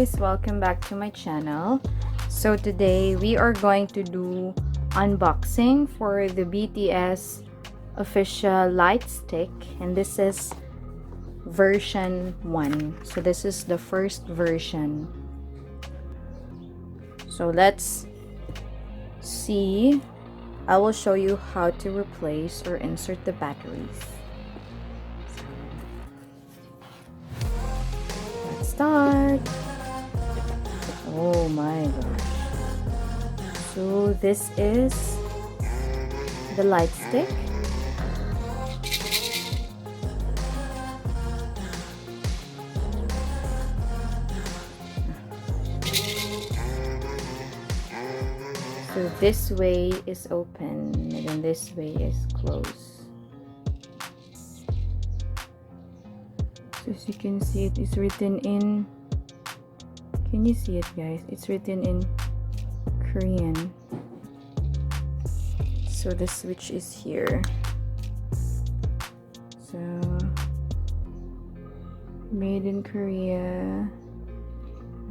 guys, welcome back to my channel. So today we are going to do unboxing for the BTS Official Lightstick, and this is version 1. So this is the first version. So let's see. I will show you how to replace or insert the batteries. Let's start. Oh my gosh. So this is the light stick. So this way is open and then this way is closed. So as you can see, it is written in, can you see it guys? It's written in Korean. So the switch is here. So made in Korea,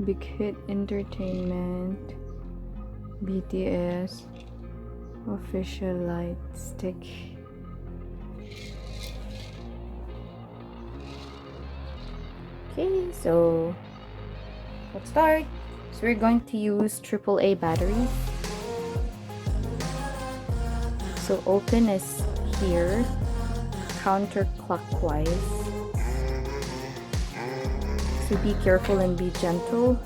Big Hit Entertainment, BTS Official Lightstick. Okay, so let's start. So we're going to use AAA batteries. So open is here, counterclockwise. So be careful and be gentle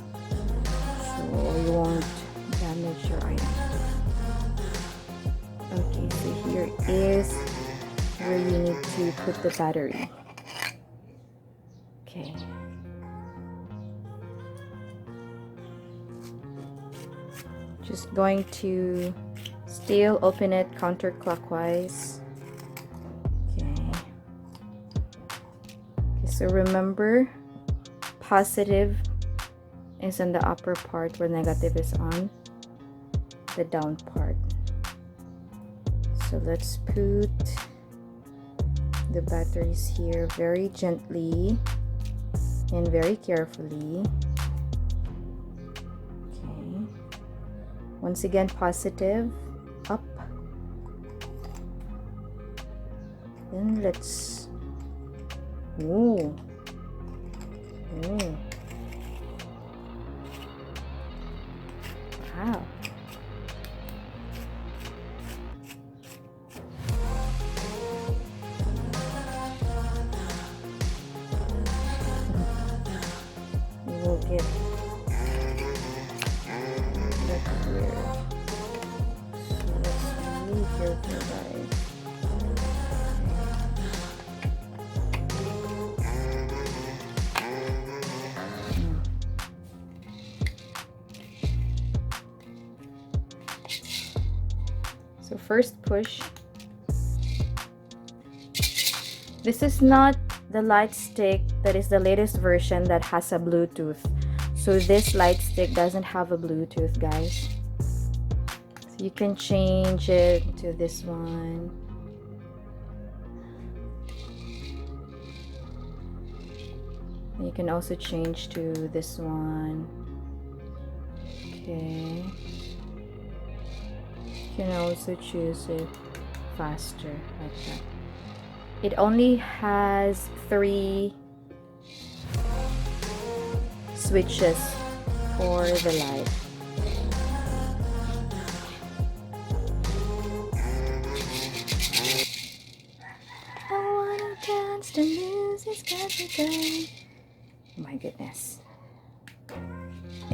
so you won't damage your item. Okay, so here is where you need to put the battery. Okay. Just going to still open it counterclockwise. Okay. So remember, positive is on the upper part where negative is on the down part. So let's put the batteries here very gently and very carefully. Okay. Once again, positive up. Then let's wow. We'll get that here. So let's be really careful, guys. So first push. This is not the light stick that is the latest version that has a Bluetooth. So this light stick doesn't have a Bluetooth, guys. So you can change it to this one. You can also change to this one. Okay. You can also choose it faster like that. It only has 3 switches for the light. I wanna dance, the music's got me going. Oh my goodness.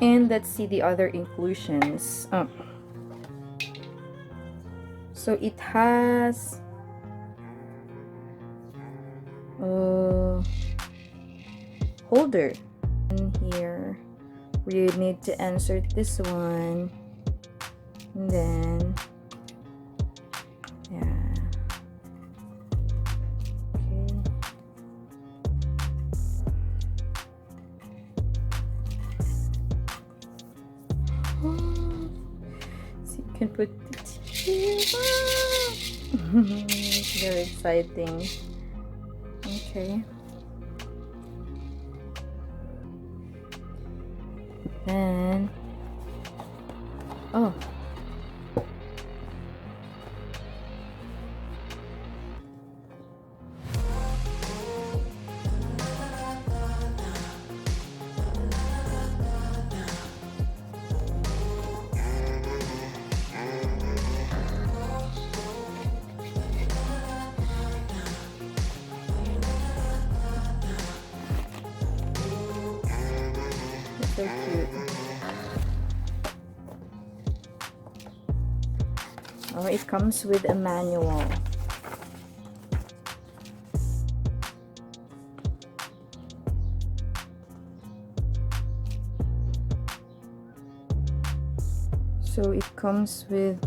And let's see the other inclusions. So it has holder in here where you need to insert this one, and then yeah, okay. So you can put it here. It's very exciting. Okay. Then, oh, it's so cute. Oh, it comes with a manual. So it comes with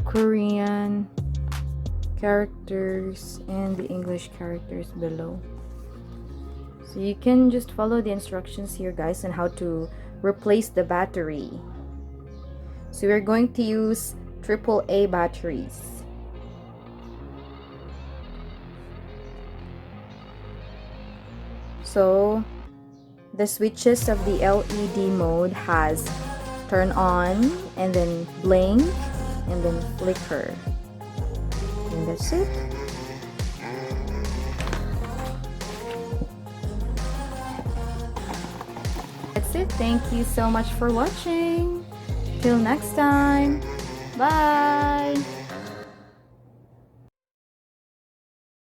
Korean characters and the English characters below. So you can just follow the instructions here, guys, on how to replace the battery. So we're going to use AAA batteries. So the switches of the LED mode has turn on and then blink and then flicker. And that's it. That's it. Thank you so much for watching. Till next time. Bye.